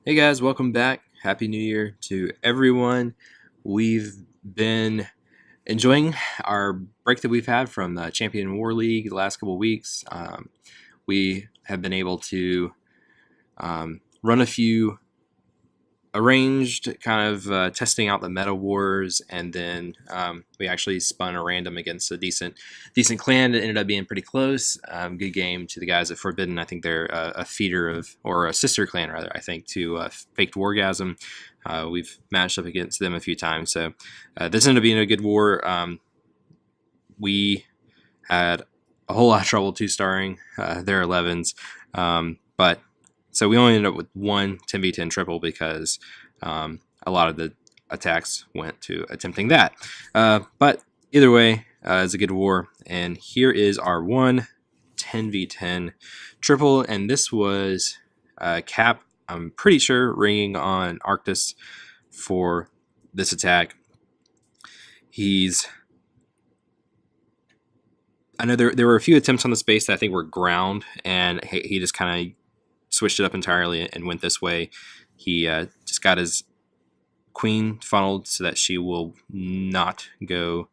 Hey guys, welcome back. Happy New Year to everyone. We've been enjoying our break that we've had from the Champion War League the last couple of weeks. We have been able to run a few arranged kind of testing out the meta wars, and then we actually spun a random against a decent clan that ended up being pretty close. Good game to the guys at Forbidden. I think they're a feeder of, or a sister clan rather, I think, to Faked Wargasm. We've matched up against them a few times, so this ended up being a good war. We had a whole lot of trouble two-starring their 11s, but so we only ended up with one 10v10 triple because a lot of the attacks went to attempting that. But either way, it's a good war. And here is our 10v10 triple. And this was Cap, I'm pretty sure, ringing on Arctis for this attack. I know there were a few attempts on the space that I think were ground, and he just kind of switched it up entirely and went this way. He just got his queen funneled so that she will not go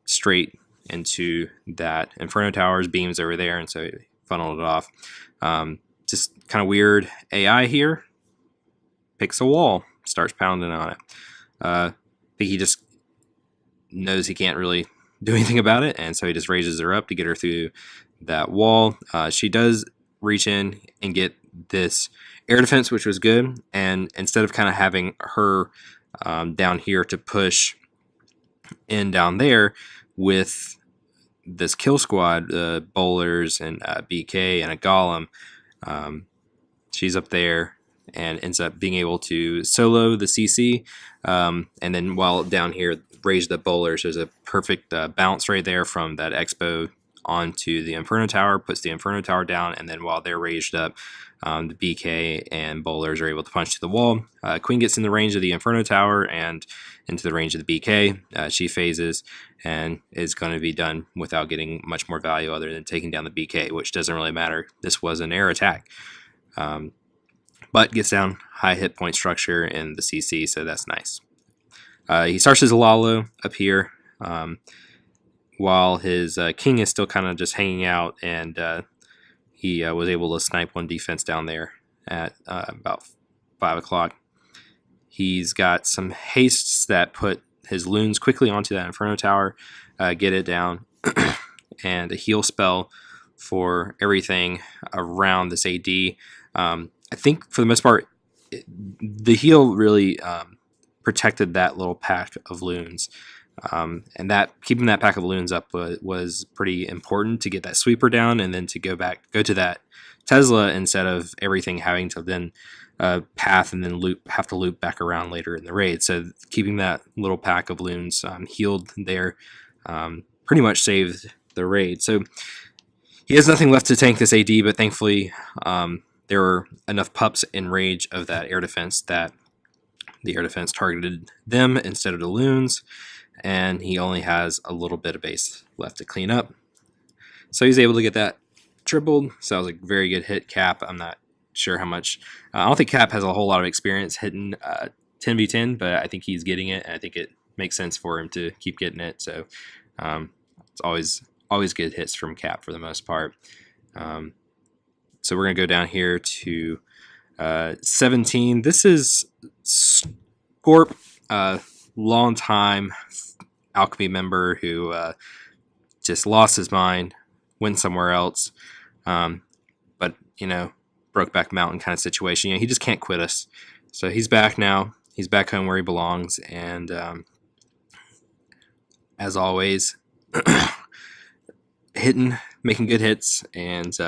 straight into that Inferno Tower's beams over there, and so he funneled it off. Just kind of weird AI here. Picks a wall, starts pounding on it. I think he just knows he can't really do anything about it, and so he just raises her up to get her through that wall. She does reach in and get this air defense, which was good, and instead of kind of having her down here to push in down there with this kill squad, bowlers and BK and a Gollem, she's up there and ends up being able to solo the CC, and then while down here raise the bowlers. There's a perfect bounce right there from that Expo onto the Inferno Tower, puts the Inferno Tower down, and then while they're raised up, the BK and bowlers are able to punch to the wall. Queen gets in the range of the Inferno Tower and into the range of the BK. She phases and is going to be done without getting much more value other than taking down the BK, which doesn't really matter. This was an air attack. But gets down high hit point structure in the CC, so that's nice. He starts his Lalo up here, while his king is still kind of just hanging out, and he was able to snipe one defense down there at about 5 o'clock. He's got some hastes that put his loons quickly onto that Inferno Tower, get it down, and a heal spell for everything around this AD. I think for the most part, the heal really protected that little pack of loons. And that keeping that pack of loons up was pretty important to get that sweeper down, and then to go to that Tesla instead of everything having to then path and then have to loop back around later in the raid. So keeping that little pack of loons healed there pretty much saved the raid. So he has nothing left to tank this AD, but thankfully there were enough pups in range of that air defense that the air defense targeted them instead of the loons, and he only has a little bit of base left to clean up. So he's able to get that tripled. So that was a very good hit, Cap. I'm not sure how much. I don't think Cap has a whole lot of experience hitting 10v10, but I think he's getting it, and I think it makes sense for him to keep getting it. So it's always good hits from Cap for the most part. So we're going to go down here to 17. This is Gorp, long-time Alchemy member who just lost his mind, went somewhere else, but, Brokeback Mountain kind of situation. He just can't quit us. So he's back now. He's back home where he belongs, and as always, making good hits, and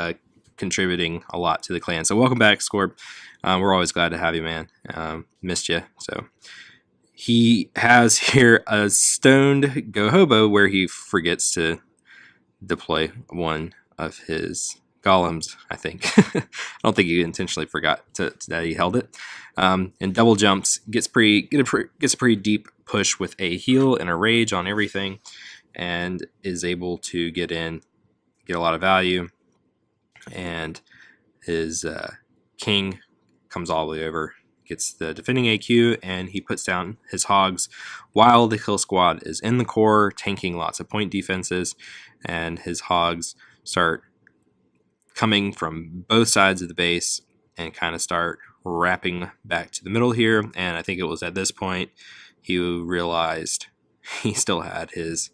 contributing a lot to the clan. So welcome back, Scorp. We're always glad to have you, man. Missed you. So he has here a stoned Go Hobo where he forgets to deploy one of his golems, I think. I don't think he intentionally forgot that he held it. And double jumps, gets a pretty deep push with a heal and a rage on everything, and is able to get a lot of value. And his king comes all the way over, gets the defending AQ, and he puts down his hogs while the kill squad is in the core, tanking lots of point defenses, and his hogs start coming from both sides of the base and kind of start wrapping back to the middle here. And I think it was at this point he realized he still had his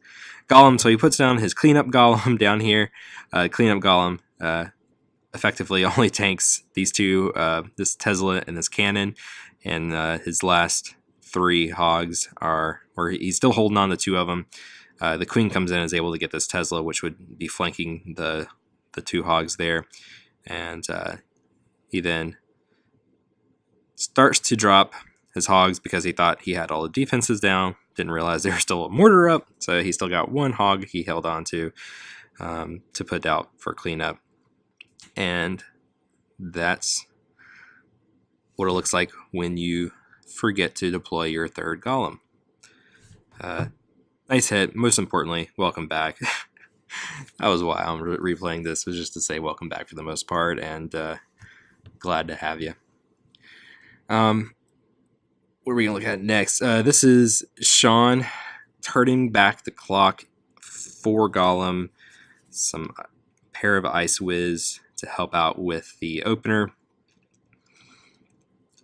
Golem, so he puts down his cleanup Golem down here. Cleanup Golem effectively only tanks these two, this Tesla and this cannon, and his last 3 hogs are where he's still holding on to 2 of them. The queen comes in and is able to get this Tesla, which would be flanking the 2 hogs there, and he then starts to drop his hogs because he thought he had all the defenses down, didn't realize there was still a mortar up, so he still got 1 hog he held on to put out for cleanup. And that's what it looks like when you forget to deploy your 3rd Golem. Nice hit. Most importantly, welcome back. That was why I'm replaying this, was just to say welcome back for the most part, and glad to have you. What are we going to look at next? This is Sean turning back the clock for Gollum, some pair of Ice Wiz to help out with the opener,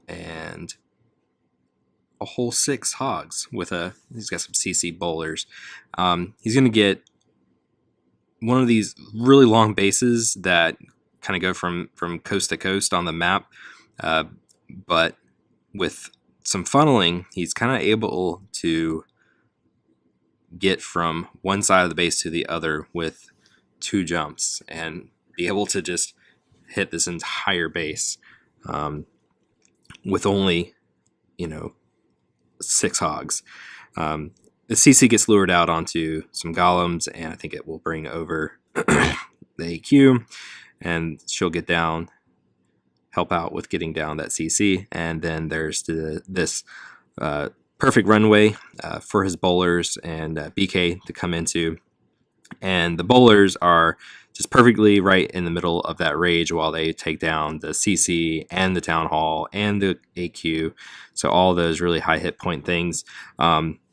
and a whole 6 hogs with he's got some CC bowlers. He's going to get one of these really long bases that kind of go from coast to coast on the map, but with some funneling, he's kind of able to get from one side of the base to the other with 2 jumps and be able to just hit this entire base with only 6 hogs. The CC gets lured out onto some golems, and I think it will bring over the AQ, and she'll get down, help out with getting down that CC, and then there's this perfect runway for his bowlers and BK to come into, and the bowlers are just perfectly right in the middle of that rage while they take down the CC and the Town Hall and the AQ, so all those really high hit point things.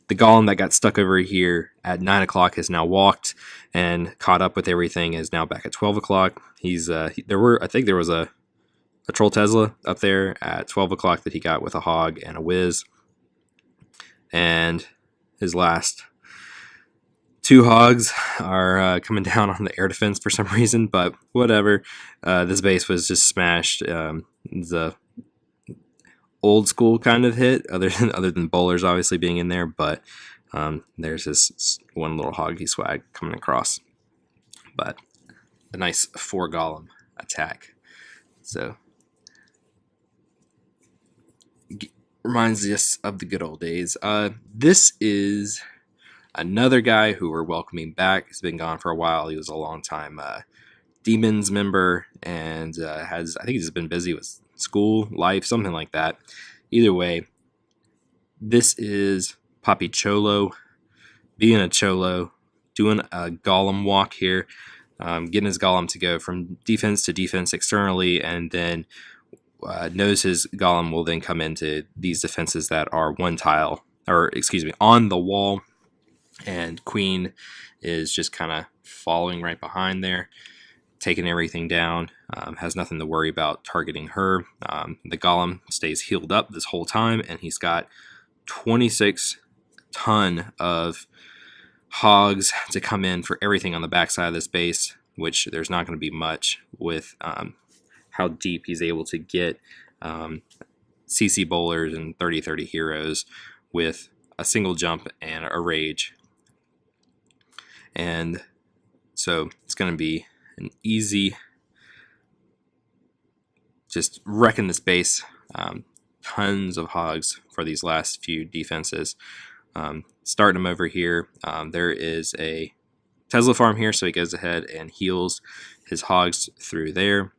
The Golem that got stuck over here at 9 o'clock has now walked and caught up with everything, is now back at 12 o'clock. I think there was a Troll Tesla up there at 12 o'clock that he got with a hog and a whiz. And his last 2 hogs are coming down on the air defense for some reason, but whatever. This base was just smashed. The old school kind of hit, other than bowlers obviously being in there, but there's this one little hoggy swag coming across. But a nice 4 Golem attack. So reminds us of the good old days. This is another guy who we're welcoming back. He's been gone for a while. He was a long time Demons member, and I think he's been busy with school, life, something like that. Either way, this is Poppy Cholo, being a Cholo, doing a Golem walk here, getting his Golem to go from defense to defense externally, and then knows his Golem will then come into these defenses that are on the wall, and Queen is just kind of following right behind there, taking everything down, has nothing to worry about targeting her. The Golem stays healed up this whole time, and he's got 26 ton of hogs to come in for everything on the backside of this base, which there's not going to be much with how deep he's able to get CC bowlers and 30-30 heroes with a single jump and a rage. And so it's going to be an easy, just wrecking this base. Tons of hogs for these last few defenses. Starting them over here. There is a Tesla farm here, so he goes ahead and heals his hogs through there.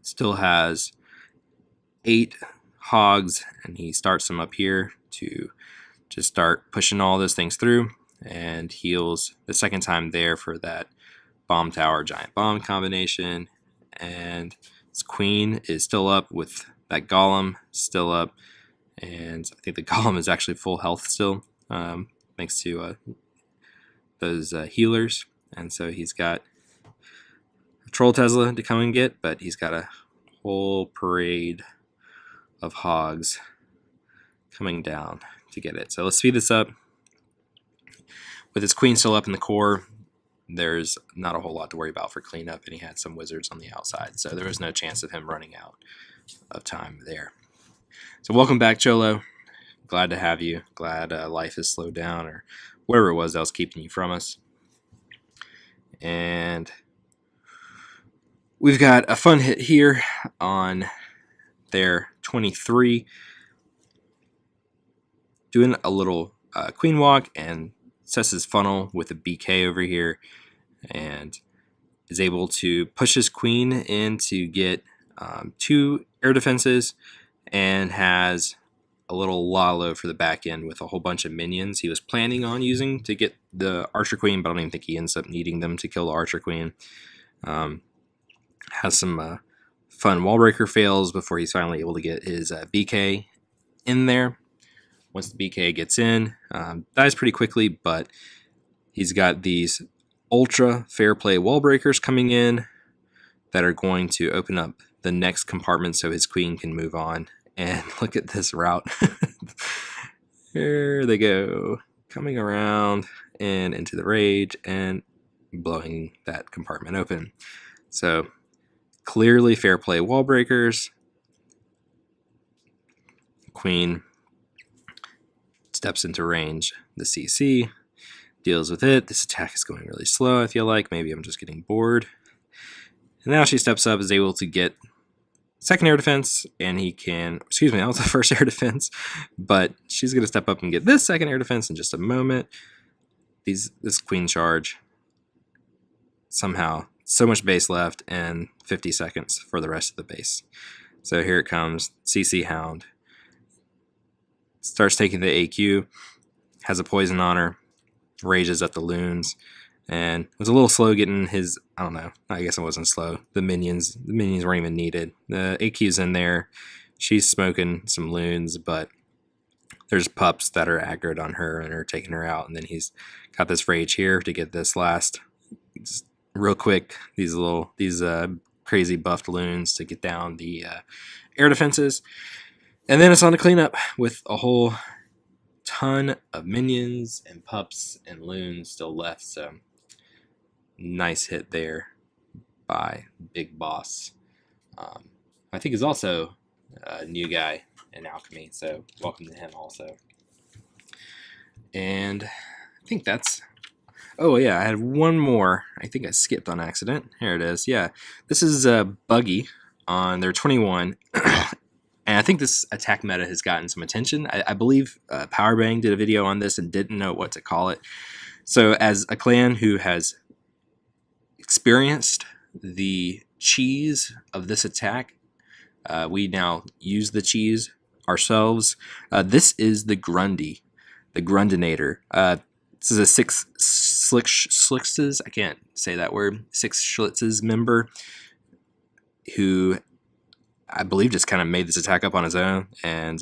Still has 8 hogs, and he starts them up here to just start pushing all those things through, and heals the second time there for that bomb tower giant bomb combination. And his Queen is still up with That Golem still up, and I think the Golem is actually full health still, thanks to those healers. And so he's got a Troll Tesla to come and get, but he's got a whole parade of hogs coming down to get it. So let's speed this up. With his queen still up in the core, there's not a whole lot to worry about for cleanup, and he had some wizards on the outside, so there was no chance of him running out of time there. So welcome back, Cholo. Glad to have you. Glad life has slowed down, or whatever it was that was keeping you from us. And we've got a fun hit here on their 23, doing a little queen walk, and sets his funnel with a BK over here, and is able to push his queen in to get 2 air defenses, and has a little Lalo for the back end with a whole bunch of minions he was planning on using to get the Archer Queen, but I don't even think he ends up needing them to kill the Archer Queen. Has some fun wall breaker fails before he's finally able to get his BK in there. Once the BK gets in, dies pretty quickly, but he's got these ultra fair play wall breakers coming in that are going to open up the next compartment so his queen can move on. And look at this route. Here they go, coming around and into the rage and blowing that compartment open. So clearly fair play wall breakers. Queen steps into range. The CC deals with it. This attack is going really slow, I feel like. Maybe I'm just getting bored. And now she steps up, is able to get second air defense, and he can, excuse me, that was the first air defense, but she's going to step up and get this second air defense in just a moment. This queen charge, somehow, so much base left, and 50 seconds for the rest of the base. So here it comes, CC Hound. Starts taking the AQ, has a poison on her, rages at the loons, and was a little slow getting his, I don't know, I guess it wasn't slow. The minions weren't even needed. The AQ's in there. She's smoking some loons, but there's pups that are aggroed on her and are taking her out. And then he's got this rage here to get this last, real quick, these crazy buffed loons to get down the air defenses. And then it's on to cleanup with a whole ton of minions and pups and loons still left. So nice hit there by Big Boss. I think he's also a new guy in Alchemy, so welcome to him also. And I think that's... Oh yeah, I had one more. I think I skipped on accident. Here it is. Yeah, this is Buggy on their 21. And I think this attack meta has gotten some attention. I believe Powerbang did a video on this and didn't know what to call it. So as a clan who has experienced the cheese of this attack, we now use the cheese ourselves. This is the Grundy, the Grundinator. This is a 6 Schlitzes, I can't say that word, 6 Schlitzes member who I believe just kind of made this attack up on his own. And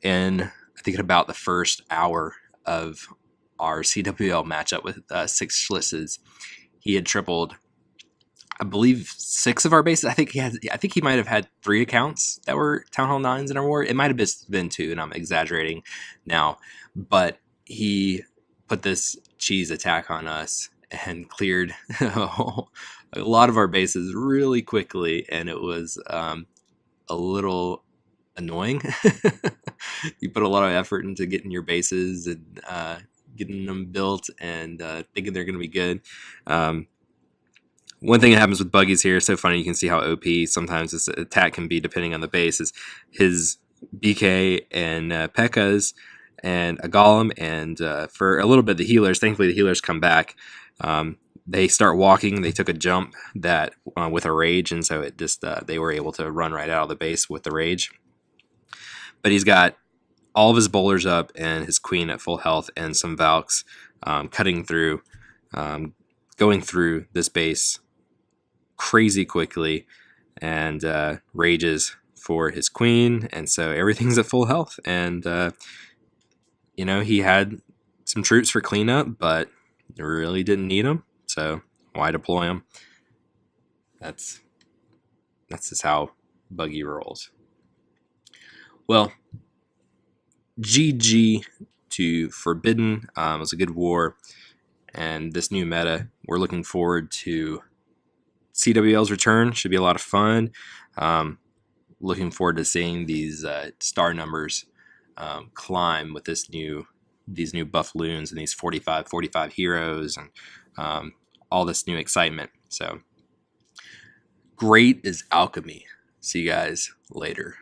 in, I think, about the first hour of our CWL matchup with 6 Schlitzes, he had tripled, I believe, 6 of our bases. I think he might have had 3 accounts that were Town Hall 9s in our war. It might have been 2, and I'm exaggerating now. But he put this cheese attack on us and cleared a lot of our bases really quickly, and it was a little annoying. You put a lot of effort into getting your bases and getting them built and thinking they're going to be good. One thing that happens with Buggies here is so funny. You can see how OP sometimes this attack can be depending on the base. Is his BK and P.E.K.K.A.s and a Golem, and for a little bit the healers. Thankfully the healers come back. They start walking. They took a jump that with a rage, and so it just they were able to run right out of the base with the rage. But he's got all of his bowlers up and his queen at full health and some Valks cutting through, going through this base crazy quickly, and rages for his queen, and so everything's at full health. And he had some troops for cleanup, but really didn't need them, so why deploy them? That's just how Buggy rolls. Well, GG to Forbidden. It was a good war, and this new meta, we're looking forward to CWL's return. Should be a lot of fun. Looking forward to seeing these star numbers climb with these new buff loons and these 45 heroes and all this new excitement. So great is Alchemy. See you guys later.